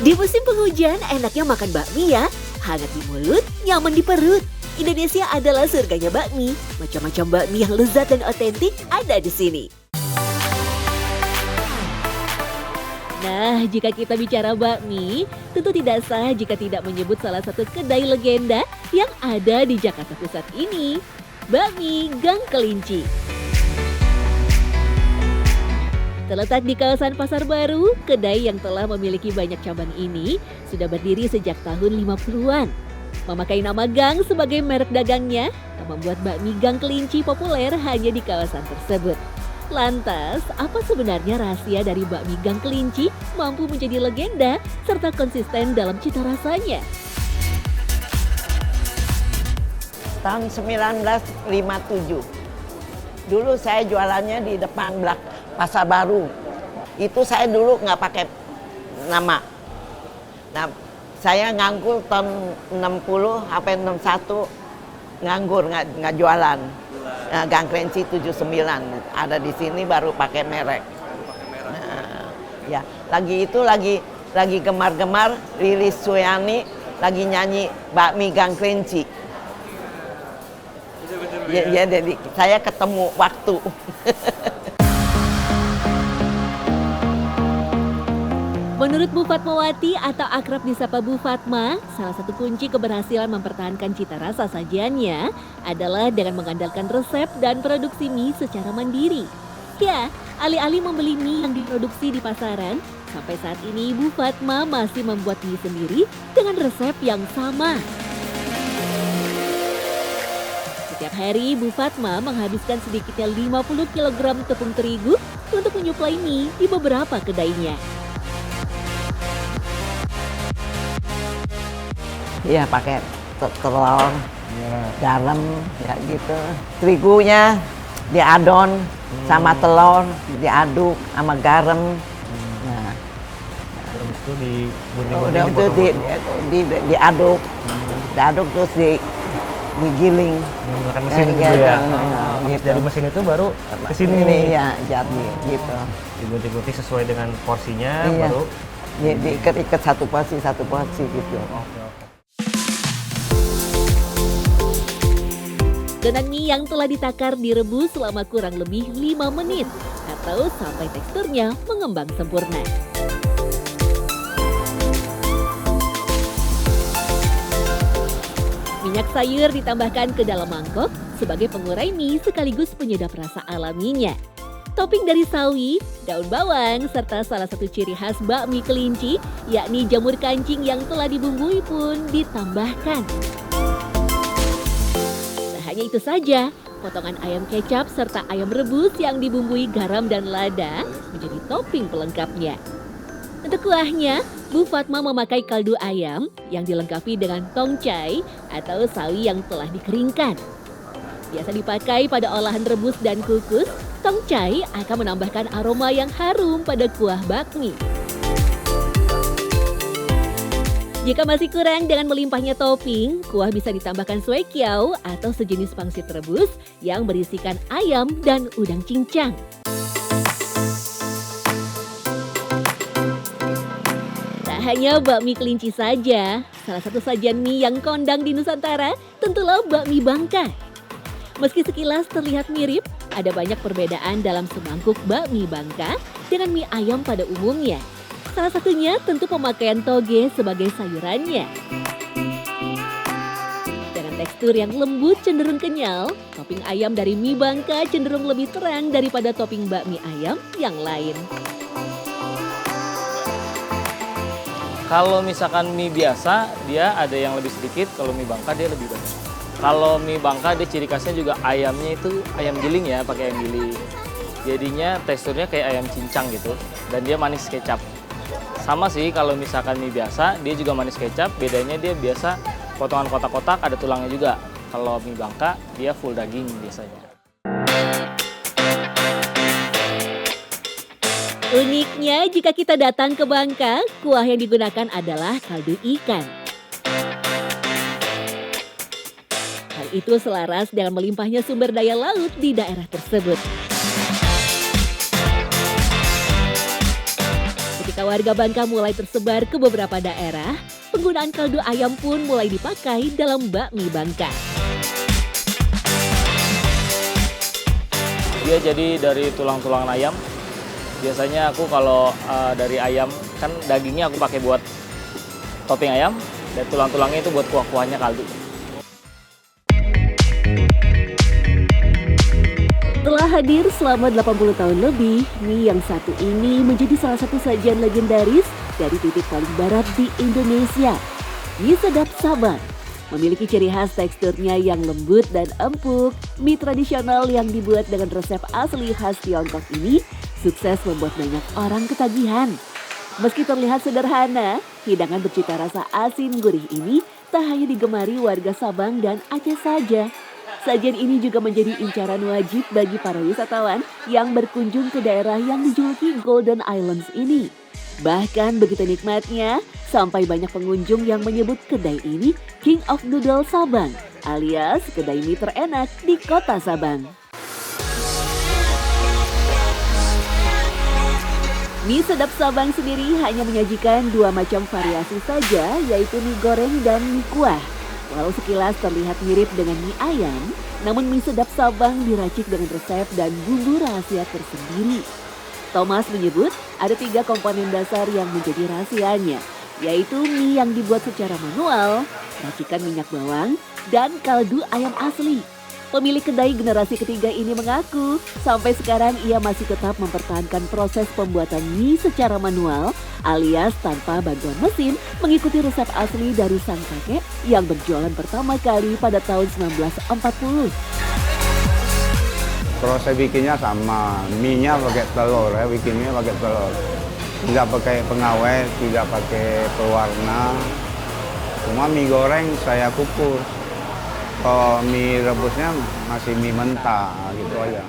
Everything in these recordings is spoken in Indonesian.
Di musim penghujan, enaknya makan bakmi ya. Hangat di mulut, nyaman di perut. Indonesia adalah surganya bakmi. Macam-macam bakmi yang lezat dan otentik ada di sini. Nah, jika kita bicara bakmi, tentu tidak sah jika tidak menyebut salah satu kedai legenda yang ada di Jakarta Pusat ini. Bakmi Gang Kelinci. Terletak di kawasan Pasar Baru, kedai yang telah memiliki banyak cabang ini sudah berdiri sejak tahun 50-an. Memakai nama Gang sebagai merek dagangnya, yang membuat bakmi Gang Kelinci populer hanya di kawasan tersebut. Lantas, apa sebenarnya rahasia dari bakmi Gang Kelinci mampu menjadi legenda serta konsisten dalam cita rasanya? Tahun 1957. Dulu saya jualannya di depan Pasar Baru. Itu saya dulu nggak pakai nama. Nah, saya nganggur tahun 60 sampai 61 nganggur, nggak jualan. Nah, Gang Kelinci 79 ada di sini baru pakai merek. Nah, ya, lagi gemar-gemar Lilis Suyani lagi nyanyi bakmi Gang Kelinci. Ya, jadi saya ketemu waktu. Menurut Bu Fatmawati atau akrab disapa Bu Fatma, salah satu kunci keberhasilan mempertahankan cita rasa sajiannya adalah dengan mengandalkan resep dan produksi mie secara mandiri. Ya, alih-alih membeli mie yang diproduksi di pasaran, sampai saat ini Bu Fatma masih membuat mie sendiri dengan resep yang sama. Setiap hari, Bu Fatma menghabiskan sedikitnya 50 kg tepung terigu untuk menyuplai mie di beberapa kedainya. Iya, pakai telur, garam, ya gitu. Terigunya diadon sama telur, diaduk sama garam. Nah, habis itu digunting-gunting. udah itu diaduk terus digiling. Menggunakan mesin gitu ya. Habis dari mesin itu baru ke sini. Ini ya jadi gitu. Digunting-gunting sesuai dengan porsinya, Iya. baru Diikat-ikat satu porsi gitu. Adonan mie yang telah ditakar direbus selama kurang lebih 5 menit atau sampai teksturnya mengembang sempurna. Minyak sayur ditambahkan ke dalam mangkok sebagai pengurai mie sekaligus penyedap rasa alaminya. Topping dari sawi, daun bawang, serta salah satu ciri khas bakmi kelinci, yakni jamur kancing yang telah dibumbui pun ditambahkan. Hanya itu saja, potongan ayam kecap serta ayam rebus yang dibumbui garam dan lada menjadi topping pelengkapnya. Untuk kuahnya, Bu Fatma memakai kaldu ayam yang dilengkapi dengan tongcai atau sawi yang telah dikeringkan. Biasa dipakai pada olahan rebus dan kukus, tongcai akan menambahkan aroma yang harum pada kuah bakmi. Jika masih kurang dengan melimpahnya topping, kuah bisa ditambahkan sui kiao atau sejenis pangsit rebus yang berisikan ayam dan udang cincang. Tak hanya bakmi kelinci saja, salah satu sajian mie yang kondang di Nusantara tentulah bakmi Bangka. Meski sekilas terlihat mirip, ada banyak perbedaan dalam semangkuk bakmi Bangka dengan mie ayam pada umumnya. Salah satunya tentu pemakaian toge sebagai sayurannya. Dengan tekstur yang lembut cenderung kenyal, topping ayam dari mie Bangka cenderung lebih terang daripada topping bakmi ayam yang lain. Kalau misalkan mie biasa, dia ada yang lebih sedikit, kalau mie Bangka dia lebih banyak. Kalau mie Bangka dia ciri khasnya juga ayamnya itu ayam giling ya, pakai ayam giling. Jadinya teksturnya kayak ayam cincang gitu, dan dia manis kecap. Sama sih kalau misalkan mie biasa, dia juga manis kecap, bedanya dia biasa potongan kotak-kotak ada tulangnya juga. Kalau mie Bangka, dia full daging biasanya. Uniknya jika kita datang ke Bangka, kuah yang digunakan adalah kaldu ikan. Hal itu selaras dengan melimpahnya sumber daya laut di daerah tersebut. Ketika warga Bangka mulai tersebar ke beberapa daerah, penggunaan kaldu ayam pun mulai dipakai dalam bakmi Bangka. Dia jadi dari tulang-tulangan ayam. Biasanya aku kalau dari ayam, kan dagingnya aku pakai buat topping ayam, dan tulang-tulangnya itu buat kuah-kuahnya kaldu. Telah hadir selama 80 tahun lebih, mie yang satu ini menjadi salah satu sajian legendaris dari titik paling barat di Indonesia. Mie sedap Sabang memiliki ciri khas teksturnya yang lembut dan empuk. Mie tradisional yang dibuat dengan resep asli khas Tiongkok ini sukses membuat banyak orang ketagihan. Meski terlihat sederhana, hidangan bercita rasa asin gurih ini tak hanya digemari warga Sabang dan Aceh saja. Sajian ini juga menjadi incaran wajib bagi para wisatawan yang berkunjung ke daerah yang dijuluki Golden Islands ini. Bahkan begitu nikmatnya, sampai banyak pengunjung yang menyebut kedai ini King of Noodle Sabang, alias kedai mie terenak di kota Sabang. Mie sedap Sabang sendiri hanya menyajikan dua macam variasi saja, yaitu mie goreng dan mie kuah. Walau sekilas terlihat mirip dengan mie ayam, namun mie sedap Sabang diracik dengan resep dan bumbu rahasia tersendiri. Thomas menyebut ada 3 komponen dasar yang menjadi rahasianya, yaitu mie yang dibuat secara manual, racikan minyak bawang, dan kaldu ayam asli. Pemilik kedai generasi ketiga ini mengaku sampai sekarang ia masih tetap mempertahankan proses pembuatan mie secara manual alias tanpa bantuan mesin, mengikuti resep asli dari sang kakek yang berjualan pertama kali pada tahun 1940. Proses bikinnya sama, mie-nya pakai telur ya, bikinnya pakai telur. Tidak pakai pengawet, tidak pakai pewarna. Cuma mie goreng saya kukus. Kalau mie rebusnya masih mie mentah, gitu aja.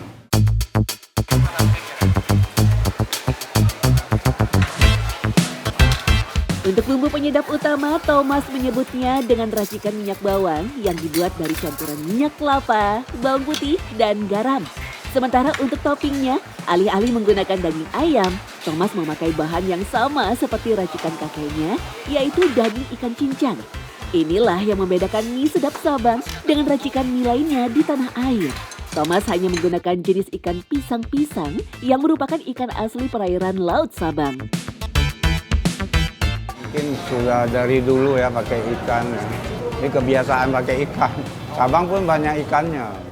Untuk bumbu penyedap utama, Thomas menyebutnya dengan racikan minyak bawang yang dibuat dari campuran minyak kelapa, bawang putih, dan garam. Sementara untuk toppingnya, alih-alih menggunakan daging ayam, Thomas memakai bahan yang sama seperti racikan kakeknya, yaitu daging ikan cincang. Inilah yang membedakan mie sedap Sabang dengan racikan mie lainnya di tanah air. Thomas hanya menggunakan jenis ikan pisang-pisang yang merupakan ikan asli perairan Laut Sabang. Mungkin sudah dari dulu ya pakai ikan. Ini kebiasaan pakai ikan. Sabang pun banyak ikannya.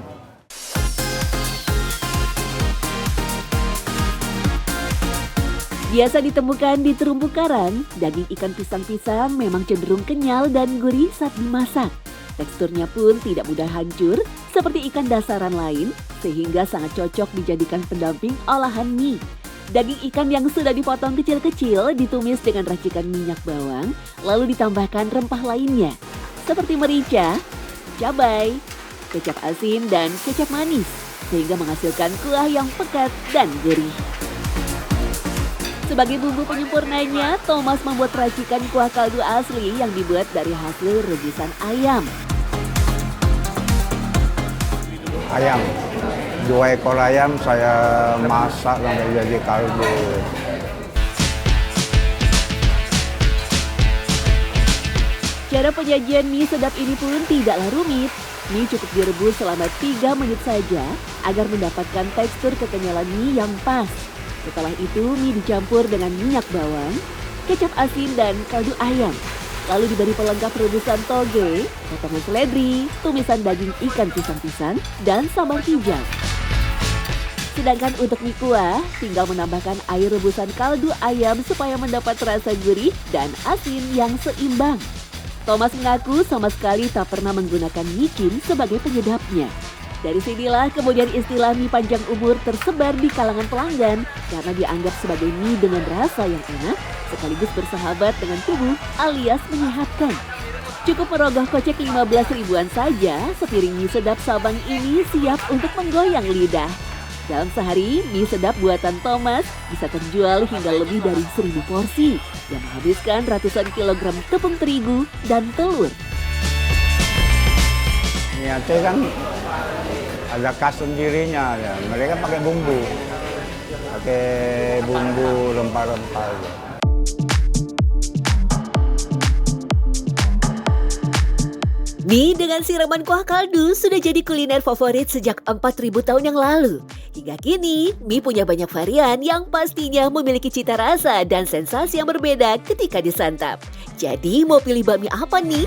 Biasa ditemukan di terumbu karang, daging ikan pisang-pisang memang cenderung kenyal dan gurih saat dimasak. Teksturnya pun tidak mudah hancur seperti ikan dasaran lain, sehingga sangat cocok dijadikan pendamping olahan mie. Daging ikan yang sudah dipotong kecil-kecil ditumis dengan racikan minyak bawang, lalu ditambahkan rempah lainnya, seperti merica, cabai, kecap asin, dan kecap manis, sehingga menghasilkan kuah yang pekat dan gurih. Sebagai bumbu penyempurnanya, Thomas membuat racikan kuah kaldu asli yang dibuat dari hasil rebusan ayam. Ayam, 2 ekor ayam saya masak sampai jadi kaldu. Cara penyajian mie sedap ini pun tidaklah rumit. Mie cukup direbus selama 3 menit saja agar mendapatkan tekstur kekenyalan mie yang pas. Setelah itu mie dicampur dengan minyak bawang, kecap asin, dan kaldu ayam. Lalu diberi pelengkap rebusan toge, potongan seledri, tumisan daging ikan pisang-pisang, dan sambal hijau. Sedangkan untuk mie kuah, tinggal menambahkan air rebusan kaldu ayam supaya mendapat rasa gurih dan asin yang seimbang. Thomas mengaku sama sekali tak pernah menggunakan micin sebagai penyedapnya. Dari sinilah kemudian istilah mie panjang umur tersebar di kalangan pelanggan karena dianggap sebagai mie dengan rasa yang enak sekaligus bersahabat dengan tubuh alias menyehatkan. Cukup merogoh kocek 15 ribuan saja, sepiring mie sedap Sabang ini siap untuk menggoyang lidah. Dalam sehari, mie sedap buatan Thomas bisa terjual hingga lebih dari 1.000 porsi yang menghabiskan ratusan kilogram tepung terigu dan telur. Mie Aceh kan ada khas sendirinya ya. Mereka pakai bumbu rempah-rempah. Mie dengan siraman kuah kaldu sudah jadi kuliner favorit sejak 4.000 tahun yang lalu. Hingga kini, mie punya banyak varian yang pastinya memiliki cita rasa dan sensasi yang berbeda ketika disantap. Jadi, mau pilih bakmi apa nih?